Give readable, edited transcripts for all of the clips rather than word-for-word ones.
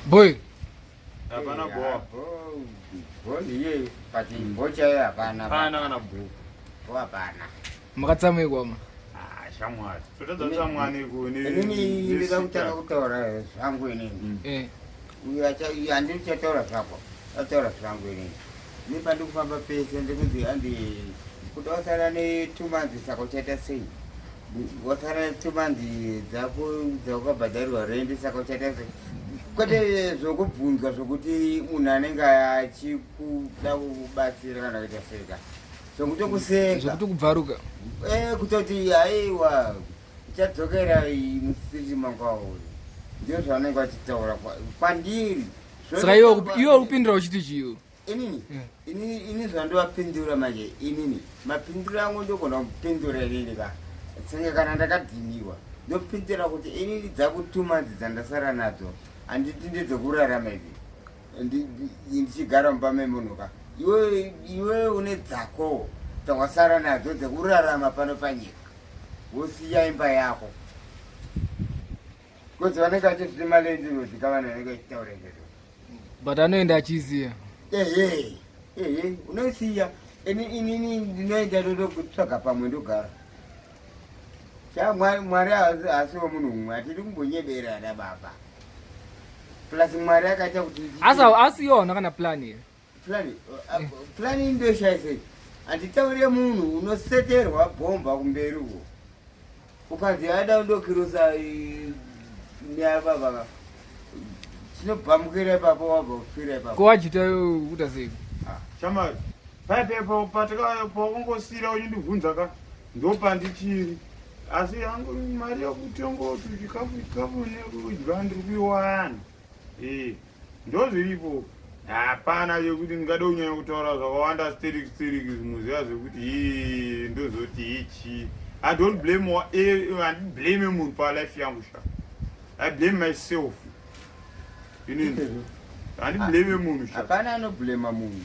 Boy. Hapana boa. Boy pati bocha hapana. Hapana kana boa. Boa hapana. Makatsamwe kwama. Shamwari. Totadza samwani kuni. Inini ndida kutaka kutora zvangu inini. Uya andiri chatora zvako. Atora zvangu inini. Ni pandi kufamba pese ndikuti andi kuti wasara ne 2 months saka uchaita sei. Wasara 2 months dzakabhadharirwa rent saka uchaita sei. Kwete zvokubvunzwa zvokuti munhu anenge achikuda kubatsira kana kuita seka zvokuti kuseka zvokuti kubvaruka kutoti haiwa uchadzokera musiti mangu ndio zvavanenge vachitaura kwandiri saka iwe kupindura uchiti chiyo inini zvandovapindura manje inini mapinduro angu ndogona kupindura inini ka senge kana ndakadhiniwa ndopindura kuti inini dzakutuma dzandasara nadzo handiti ndedzekurarama idzi ndichigara mubame munhu ka iwe une dzako dzawasara nadzo dzekurarama pano panyika wosiya imba yako kodzi vanenge vachizvi malenzirozi kavanhu vanenge vachitaura izvezvo but anoenda achiziya unosiya inini ndinoenda totokutsvaga pamwe ndogara mwari hasiwo munhu mumwe hatidi kumbonyeberana baba plus mwari akaita kuti asiyona kana plan here plan ndoshaisei handitaure munhu unoseterwa bhomba kumberi uko ukanzi ada undokirusa neababa tinobhamukira ipapo wabva kufira ipapo ko Ajita kuita sei shamari paipepo paungosira uchindibvunza ka ndopandichiri asi yangu mari yokuti ongoti chikafu nekudya ndiri kuiwana ndozviripo hapana yekuti ndingade kunyanya kutaura zvakawanda steriki muziva zvekuti ndozoti ichi I don't blame blame munhu palife yangu sha I blame myself inini handiblame munhu sha hapana anoblema munhu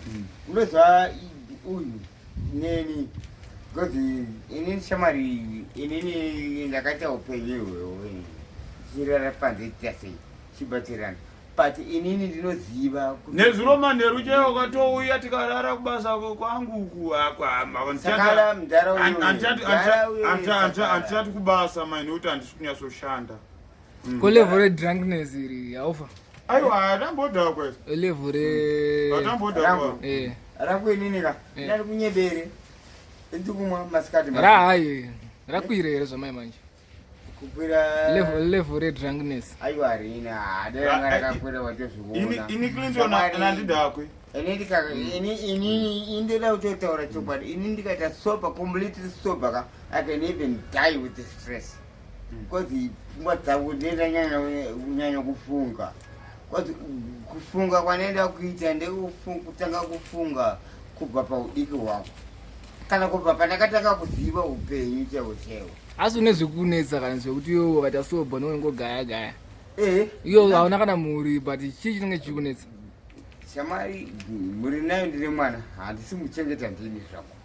unozva uyu neni because inini shamari inini ndakaita upenyu hwewe chirara panze tasei chibatirana but inini ndinoziva nezuro manheru chaiwo ukatouya tikarara kubasa kwangu uku sakala handisati kubasa mainokuti handisi kunyasoshanda ko level redrunkness iri haufa aiwa hatamboda kwese level hatamboda rangu inini ka ndari kunyebere ndikumwa masikati rahaye rakwira here zvamai manje kukwira level redrunkness aiwa harina hadaranga rakakwira watozviona ini Clinton handidakwe ini ndoda kutotaura chokwadi ini ndikaita sober completely sober ka I can even die with the stress because pfungwa dzangu ndinda kunyanya kufunga because kufunga kwanoenda kuita ndekutanga kufunga kubva paudiki hwako kana kubva pandakatanga kuziva upenyu chaiwo chaiwo asi une zvekunetsa kana zvekuti iwe wakaita sober nongogaya iyo hauna kana mhuri but chii chinenge chikunetsa shamari mhuri nayo ndine mwana handisi muchengeta ndini zvako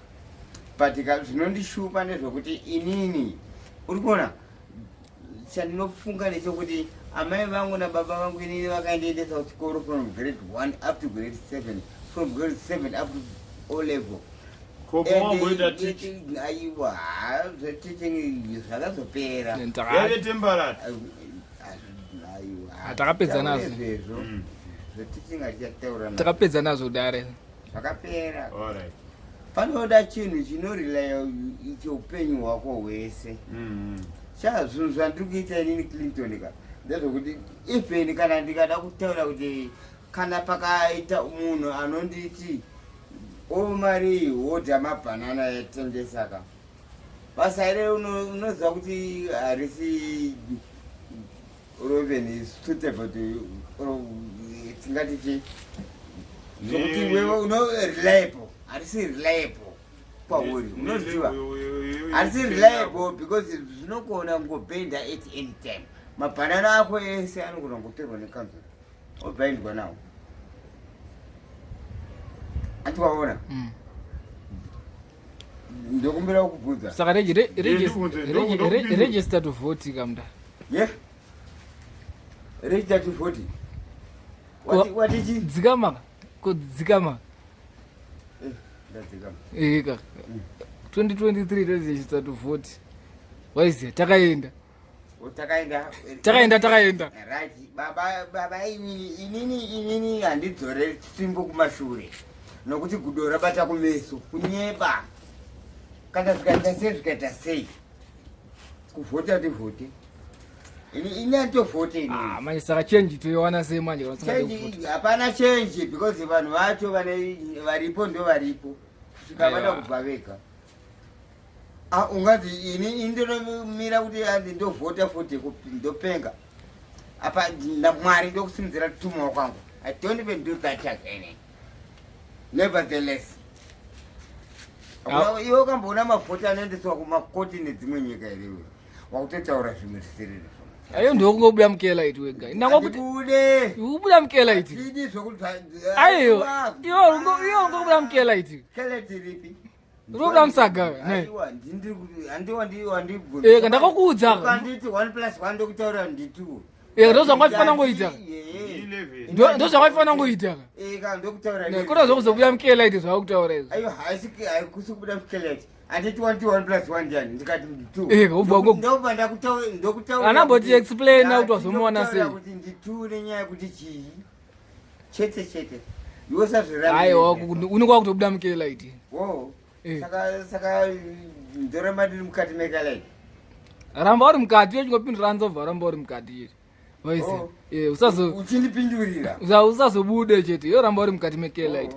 but zvinondishupa ndezvekuti inini uri kuona chandinofunga nechekuti amai vangu nababa vangu inini vakaendeendesa kuchikoro from grade 1 up to grade 7 from grade 7 up to O level aiwa zveteaching zvakazopera takapedza nazvo zveteaching hatichataura takapedza nazvo dare zvakapera panoda chinhu chinorelaya cheupenyu hwako hwese zvinhu zvandiri kuita inini Clinton ka ndezvokuti even kana ndikada kutaura kuti kana pakaita munhu anonditi mari hodha mabhanana yatengesa ka basa ire unoziva kuti harisi even suitable tingati zokuti wewe reliable harisi reliable pauri unoziva harisi reliable because zvinogona kungobhenda at any time mabhanana ako ese anogona kutorwa nekanzuro obhaindwa nawo atiwaona ndokumbira kukubvunza saka register to vote kamda register to vote What is it? Dzikama. Ko dzikama. That's Kaka. 2023 register to vote. Waize takaenda. Takaenda. Right. Baba inini handidzore simbo kumashure. Nokuti kudora bata kumeso, kunyeba. Kana zvikaita sei. Kuvhota tivote. Ini antovhote ini. Manje saka change toiwana sei manje kana change hapana change because vanhu vacho varipo ndo varipo. Sikavada kubva vega. Ungazi ini ndinomira kuti andindovhota futi ndopenga. Apa Mwari ndokusimudzira tumawo kwangu. I don't even do that again. Nevertheless. Iwo kamboona mavhota anoendeswa kumakoti nedzimwe nyika here. Wakutotaura zvimwe zvisiri. Ayo ndokungobuda mukelaiti wega. Nangokuti ubuda mukelaiti. Ndidi zvokuti ayo iwo ngobuda mukelaiti. Kelaiti ripi? Roda msaga. Aiwa ndindi ndakakuudza. Ukanditi 1+1 ndokutaura nditu. Ndozvangafana ngoita. Ndozvangafana ngoita. Ndokutaura. Kuna zvokuzobuda mukelaiti zvakutaura izvo. Aiwa haisi kubuda mukelaiti. Anditi 1+1 ndiani ndikati 2. Ndobva ndokutaura. Anamboti explain kuti wazomuona sei. Kuti nditu nenyaya yekuti chii. Chete. Iwo sazviramba. Aiwa unokwa kutobuda mukelaiti. Wo. Saka ndoramba ndiri mukati mekelaiti. Ramba uri mukati yechingopindura nzobva ramba uri mukati. Waisi. Usazo uchindipindurira. Usazobude chete. Yo ramba uri mukati mekelaiti.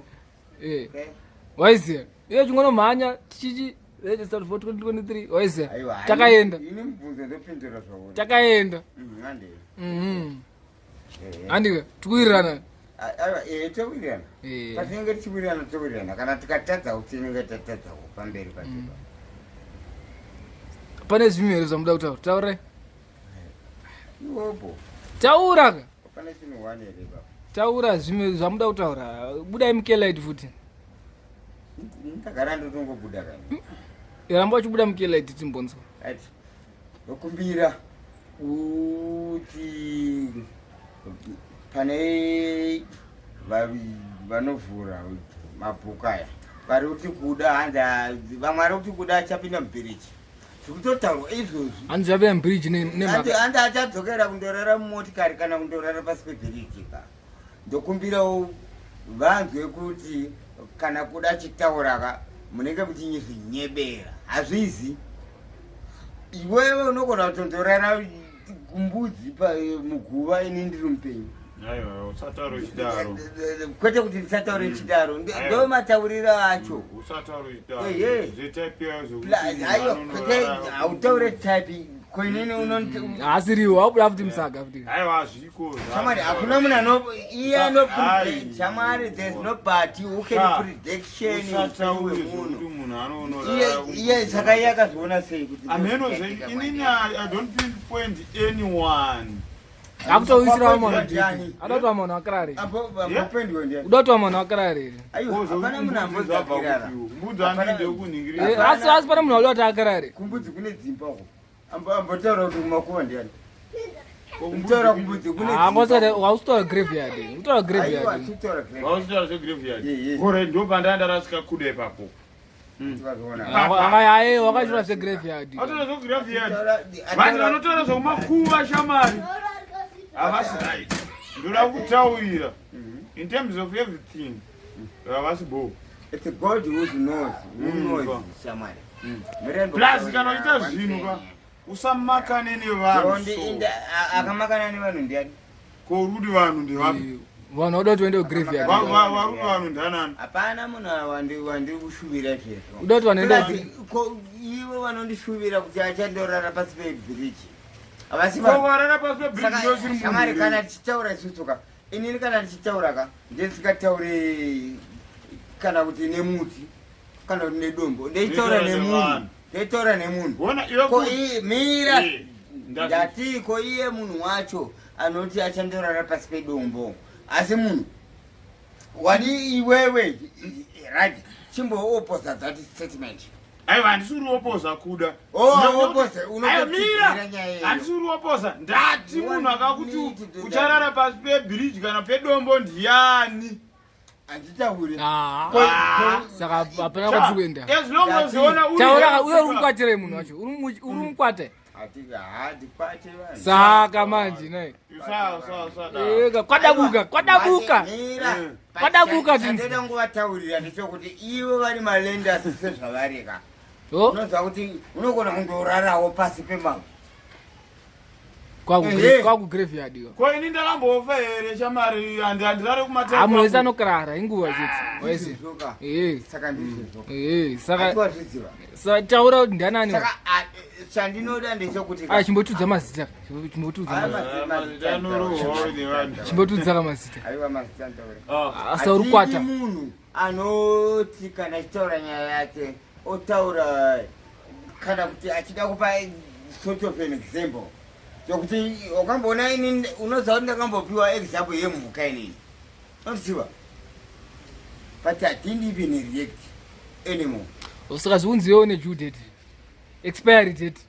Waisi. Iyo chingonomhanya tichichi register for 2023. Waisi. Takaenda. Ini mubvunzo ndopindura zvavo. Takaenda. Andika tikuwirirana. Towirirana. Patinenge tichiwirirana kana tikatadza kuti tinenge tatadza pamberi pacho. Pane zvimwe zvamuda kutaura. Taurai. Iwopo. Taura. Pane chinhu wane here baba. Taura zvimwe zvamuda kutaura. Budai mukelaiti futi. Ndagara ndotongobuda kana. Ramba uchibuda mukelaiti timbonzwa. Right. Ndokumbira kuti pane vanovhura mabhuku aya vari kuti kuda vamwe vari kuti kuda achapinda mubhiriji zvikutotaurwa izvozvi hanzi zvapinda mubhiriji handi achadzokera kundorara mumotikari kana kundorara pasi pebhiriji ka ndokumbirawo vanzwe kuti kana kuda chitauraka munenge muchinyezvinyebera hazvizi iwewe unogona kutondorara kumbudzi muguva ini ndiri mupenyu. Aiwa, usataure chidaro. Kwete kuti ndisataure chidaro. Ndo mataurira acho. Usataure chidaro. Zvetype zvokuti. Aiwa, kwete autaure type. Koinini unonti asiriwo wabuda futi msaga futi. Aiwa, zviko. Shamari hakuna munhu iye no predict. Shamari there's no party who can prediction. Usataure kuti munhu anoonora. Iye saka yakazviona sei kuti. Ameno inini I don't pinpoint anyone. Akutowisira mwana ndini. Adotwa mwana akarare. Mupendwe ndiani. Udotwa mwana akarare. Aiwa, hapana munhu ambozakirara. Mbudzi andide kuningira. Asi pana munhu udota akarare. Kumbudzi kune dzimba uko. Ambotaura kuti mumakuva ndiani. Mutaura kumbudzi kune dzimba. Ngosare waustoa graveyard. Utoa graveyard. Waustoa graveyard. Kore ndo pandanda rasika kuda ipapo. Aye wakashura se graveyard. Atora so graveyard. Vanhu vanotora zvokumakuva shamari. Havasi right. Ndoda kutaurira. In terms of everything. Havasi bo. It's a God who knows. Who knows shamari. Plus kana uita zvinhu ka. Usamakane nevanhu. Akamakana nevanhu ndiani? Korudi vanhu ndivapi? Vanhu oda kuenda graveyard. Varudi vanhu ndanani? Hapana munhu wandiri kushuvira zvesvo. Uda kuti vanoenda iwe vanondishuvira kuti achandorara pasi pebhiriji. Avasi varara pasi pebhiriji yosiri munhu. Shamari kana tichitaura isusuka. Inini kana tichitaura ka ndisingataure kana kuti nemuti kana kuti nedombo. Ndeitaura nemunhu. Ndeitaura nemunhu. Ko mira. Ndati ko iye munhu wacho anoti achandorara pasi pedombo. Asi munhu wani iwewe right chimbo opposite that statement aiwa handisuri opoza kuda handisuri opoza ndati munhu akakuti ucharara pasi pebhiriji kana pedombo ndiani saka hapana kwati kuenda as long as uona taura uye uri mukwatire munhu wacho uri mukwate saka manje nai kwadabuka ndinoda nguvataurira ndechokuti ivo vari malenda sezvavareka unoziva kuti unogona kundorarawo pasi pemavhu kwakugraveyard ko ini ndakambofa here shamari handirare kumamunhu wese anokarara inguva chete saka ndizvo saka taura kuti ndanani chandinoda ndechekuti chimbotudza mazita chimbotudza mazita asauri kwata munhu anoti kana achitaura nyaya yake otaura kana kuti achida kupa sort of an example chokuti ukamboona ini unoziva kuti ndakambopiwa example yemhuka inini unoziva but I didn't even react anymore saka zviunziwewo nejudate expiry date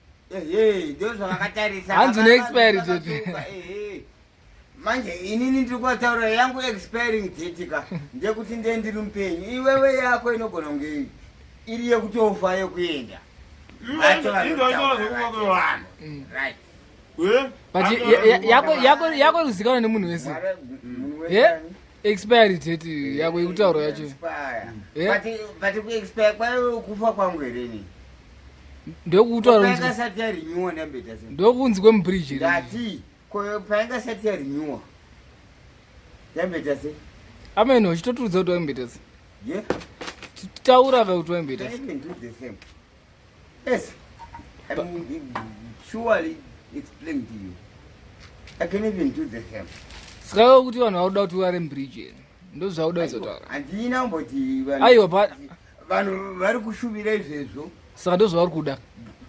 ndo zvavakatarisa hanzi neexpiry date manje inini ndiri kwataura yangu expiring date ka ndekuti ndiri mupenyu iwewe yako inogona kunge iri yekutofa yekuenda but yako ruzikanwa nemunhu wese expiry date yako yekutaura yacho but kuexpire kwayo kufa kwangu hereni ndokuutauraingasati yarinyiwa nambeta ndokunzi kwemubridge ndati paingasati yarinyiwa yambeta se ameno uchitotudza kuti waimbeta se taura kuti waimbeta se yes I mean, surely explain to you I can even do the same saka kuti vanhu vauda kuti vari mubridge ndozvauda izotaura handina kumboti aiwa vanhu vari kushuvira izvezvo saka ndozvavari kuda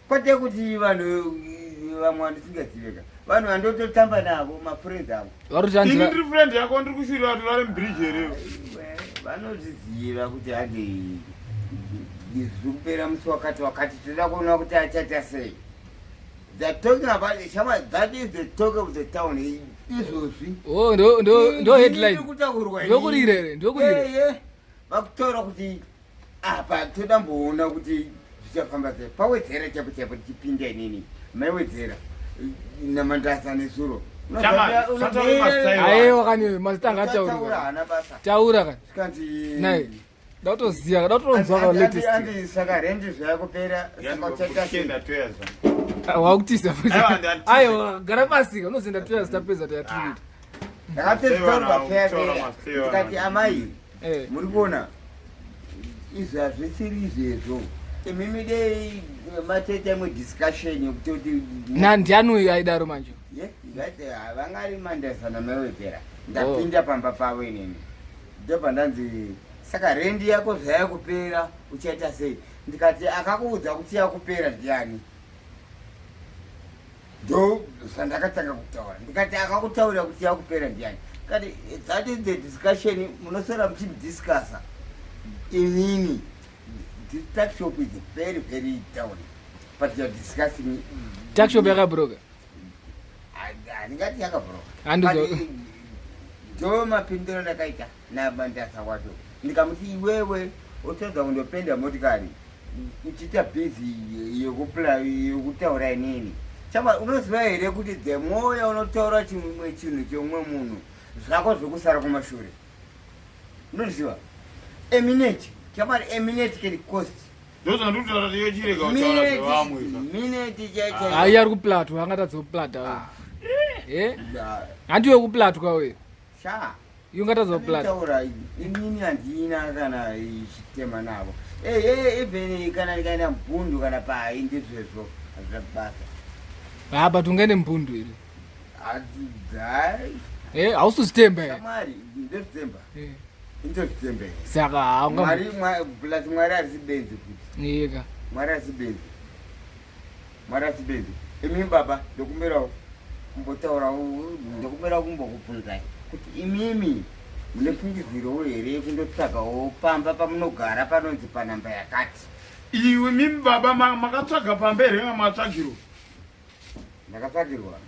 kwete kuti vanhu vamwe vandisingazive vanhu vandototamba navo mafriends avo varindiri friend yako ndiri kushuvira kuti vari mubridge here vanozviziva kuti hande izvi kupera musi wakati toda kuona kuti achaita sei they're talking about that is the talk of the town izvozvi ndo headline ndokurire vakutaura kuti apa toda mboona kuti zvichafamba sei pawedzera chapo chapo tichipinda inini maiwedzera namandasa nesuro aiwa kani mazita anga taura kani sikanzi nai dautoziya kadautonzwa kalatest saka rendi zvayakupera saka uchaita wakutisa aiwa gara pasika unozienda toya zitapedza tayatikuita ndakatezitaurwa pea tikati amai muri kuona izvi hazvisiri izvezvo imimi dei matete imwe discussion yekutoti nandiani aidaro manje ndikati havangari mandasana maiwedzera ndapinda pamba pavo inini ndobva ndanzi saka rendi yako zvayakupera uchaita sei ndikati akakuudza kuti yakupera ndiani ndo zvandakatanga kutaura ndikati akakutaura kuti yakupera ndiani kati that is the discussion munosora muchidiscassa inini this taxshop is very very down but you're discussing taxshop yakabroka handingati yakabroka ndo mapindiro ndakaita namandasa wacho ndikamuti iwewe utodza kundopenda motikari uchiita bhizi yekutaura inini chama unoziva here kuti the more yaunotaura chimwe chinhu chomwe munhu zvako zvokusara kumashure unoziva eminate chamari eminate can cost minute chaichai ari kuplatwa angatadza kuplata handiwe kuplatwa kwawe sha ungatadza kuplataura inini handina kana ichitema navo even kana ndikaenda mbundu kana pai ndizvezvo hazvabasa but ungaende mbundu iri hadzai hausizitemba here mwari ndozvitemba ndozvitemba saka plus mwari harisi benzi kuti ika mwari harisi benzi mwari harisi benzi imi baba ndokumberawo kumbotaurawo ndokumberawo kumbokubvunzai kuti imimi mune pfungiziro here kundotsvagawo pamba pamunogara panonzi panhamba yakati iwe mimi baba makatsvaga pamberi matsvagiro ndakatsvagirwa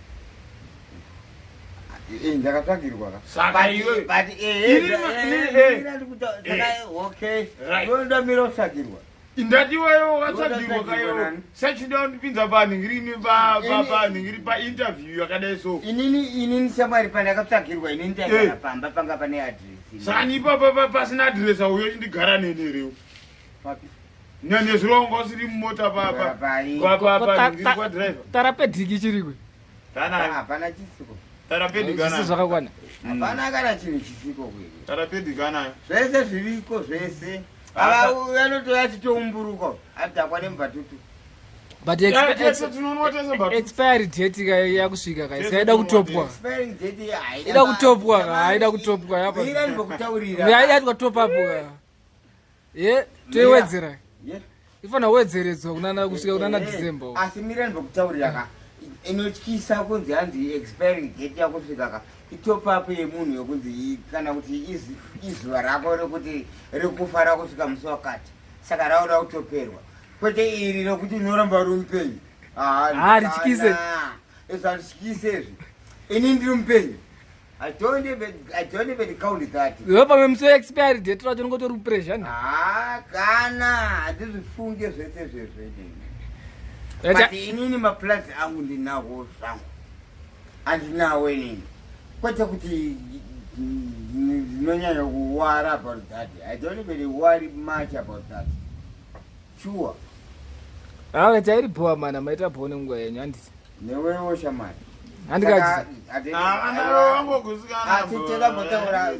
ndakatsvagirwa saka iwe okay ndamira kutsvagirwa indati iweyo wakatsvagirwa kayo sachida kundipinza panhingiri panhingiri painterview yakadai so inini shamwari pandakatsvagirwa inini ndaigara pamba panga pane adresi saka nipapa pasina adresi auyo chindigara nenerewo nyanezvirongo usiri mumota papanhingiri kwadriver tarapedhiki chirikwe hapana chisiko tarapedhikana zvakakwana hapana kana chinhu chisiko kwei tarapedhikanayo zvese zviriko zvese anotoya chitomburuka adhakwa nemubhatutu but expiry date yakusvika kaisa kutopwa ida kutopwa haida kutopwa yaida twatopapo ye toiwedzera ifana wedzeredzwa kunana kusvika kunana December asi mirani vokutaurira inotyisa kunzi hanzi expiring date yakusvika itopapo yemunhu yokunzi kana kuti izuva rako rekuti rekufa rakusvika musi wakati saka rauda kutoperwa kwete iri rokuti unoramba uri mupenyu rityise ezvarityisezvi ini ndiri mupenyu I don't even count that. Yo pamwe musi expiry date racho ngotori pressure kana handizvifunge zvese zvezvene but inini maplans angu ndinawo zvangu handinawo inini kwete kuti ndinonyanya kuwara about that. I don't even worry much about that. Sure. Chairi bhoa mana maita bhoa nenguva yenyu handiti newewo shamari handikazi atitela botaura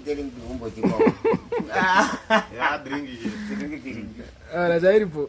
dringi umbotipa dringi chairi bhoa